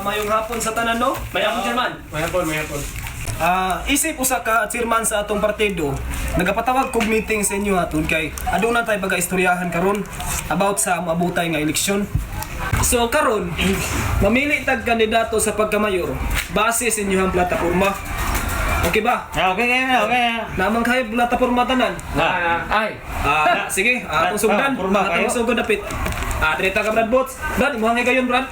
Mayong hapon sa tanan no. Mayapon, Chairman. Mayapon. Isip usa ka chairman sa atong partido, nagapatawag kog meeting sa inyo hatod kay aduna tay pag-istoryahan karon about sa maabutay nga eleksyon. So karon, mamili tag kandidato sa pagkamayor base sa inyong plataporma. Okay ba? Okay. Namang kayo plataporma tanan. Ay. Sige, atong sugdan, Plataporma atong kayo? sugod dapit. Direta ka Brad Bots. Brad, imo hangay kayon Brad.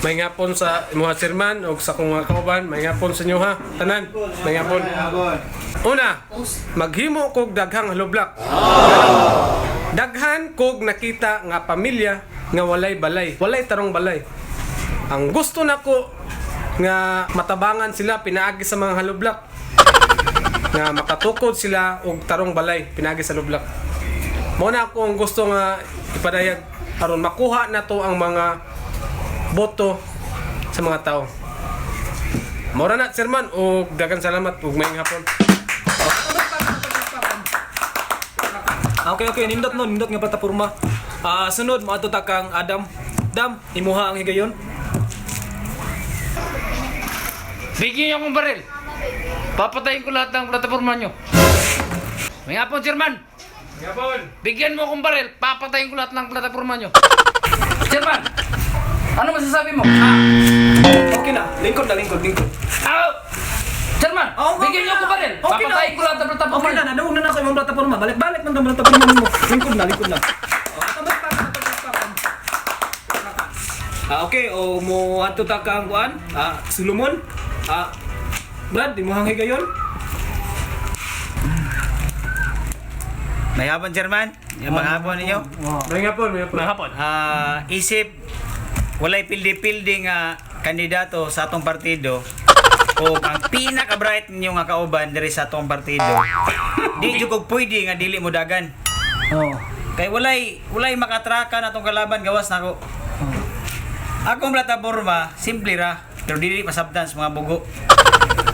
May ngapon sa mga chairman o sa kong mga kauban, may ngapon sa inyo ha, tanan, may ngapon. Una, maghimo kog daghang haloblak. Daghan kog nakita nga pamilya nga walay balay, walay tarong balay. Ang gusto nako nga matabangan sila pinaagi sa mga haloblak. Nga makatukod sila og tarong balay pinaagi sa haloblak. Mao na ako ang gusto nga ipadayag aron makuha na to ang mga boto sa mga tao. Mora na, chairman, o daghang salamat ug may hapon. Okay, nindot nga plataporma. Sunod mo ato kang Adam. Dam, imuha ang higayon. Bigyan niyo akong baril. Papatayin ko lahat ng plataforma nyo. May hapon, Chairman. Hapon. Bigyan mo akong baril. Papatayin ko lahat ng plataforma nyo. Chairman, ano masasabi mo? Okay na, lingkod. Chairman, bigyan niyo akong baril. Papatayin ko lahat ng plataforma Okay nyo. na, nadung na ako imong plataporma. Balik man ang plataporma mo. Lingkod na. Okay, mo ato kang kuan. Sulumon. Brad, imuha ang higayon. May hapon, Chairman. Yung mga hapon ninyo. May hapon. Isip, walay pildi-pildi nga kandidato sa atong partido o ang pinaka-bright ninyo nga kauban diri sa atong partido. Di jud kog pwede nga dili mo dagan. Kay walay makatrakan atong kalaban gawas nako. Akong plataporma, simple ra, pero dili masabtan sa mga bugo.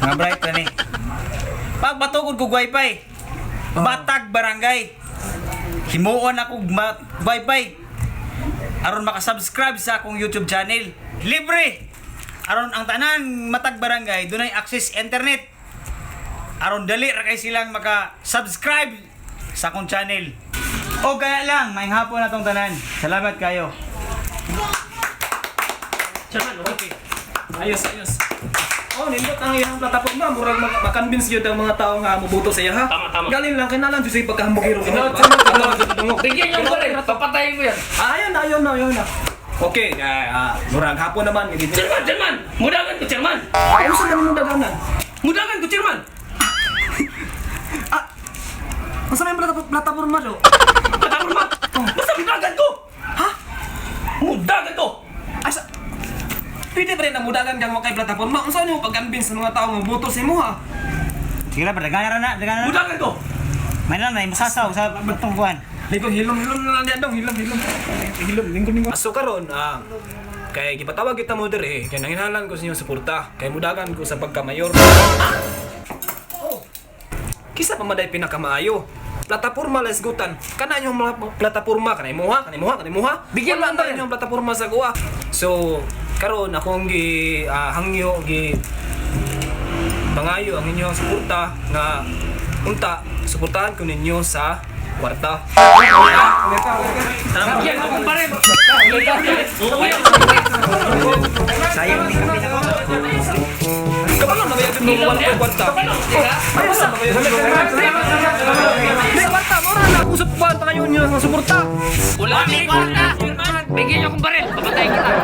Mga bright ra ni. Pagbatugod kog wifi, Batag Barangay. Himuon ako wifi. Aron makasubscribe sa akong YouTube channel. Libre! Aron ang tanan Matag Barangay, dunay access internet. Aron dali ra kay silang maka-subscribe sa akong channel. O kaya lang, maayong hapon atong tanan. Salamat kayo. Chairman, okay. Ayos. Nindot ang iyang plataporma. Murag makonvince yun ang mga tao nga mubuto sa iya ha. Tama. Galing lang, kinalang dito sa pagkahambog hero. Bigyan niyo akong baril. Papatayin ko yan. Ayun na. Okay, murag hapon naman. Chairman! Mudagan ko, Chairman! Ano sa namin mong dagangan? Mudagan ko, Chairman! Masa may plataporma do? Plataforma! Basta mudagan ko! Ha? Mudagan ko! Asa? Pwede pa rin na mudagan kang wakay plataporma. Ang saan yung pag-convince ng mga tao nga boto sa imo ha? Sige na, dagan na. Mudagan ko! May lang na, masasaw sa bagtong buwan. Lingkod, hilom na lang yan dong. Hilom, lingkod. So karon, kaya gipatawag kita mo diri, kaya nanginalan ko sa inyong suporta. Kaya mudagan ko sa pagkamayor. Kisa pa maday pinakamaayo. Plataporma les gutan. Kana yung mga plataporma kanay muha. Bigyan Wala mo na yung plataporma sa kuha. So karon akong hangyo pangayo ang inyong suporta nga unta suportahan ko ninyo sa kwarta. Bigyan mo akong baril! Sayang din kami na ko. Kapalo na bayad mo wala ko kwarta. Ano sa bayad mo? Di kwarta mo ra na usap kwarta kayo niyo sa suporta. Wala akong kwarta! Bigyan niyo akong baril! Papatayin kita!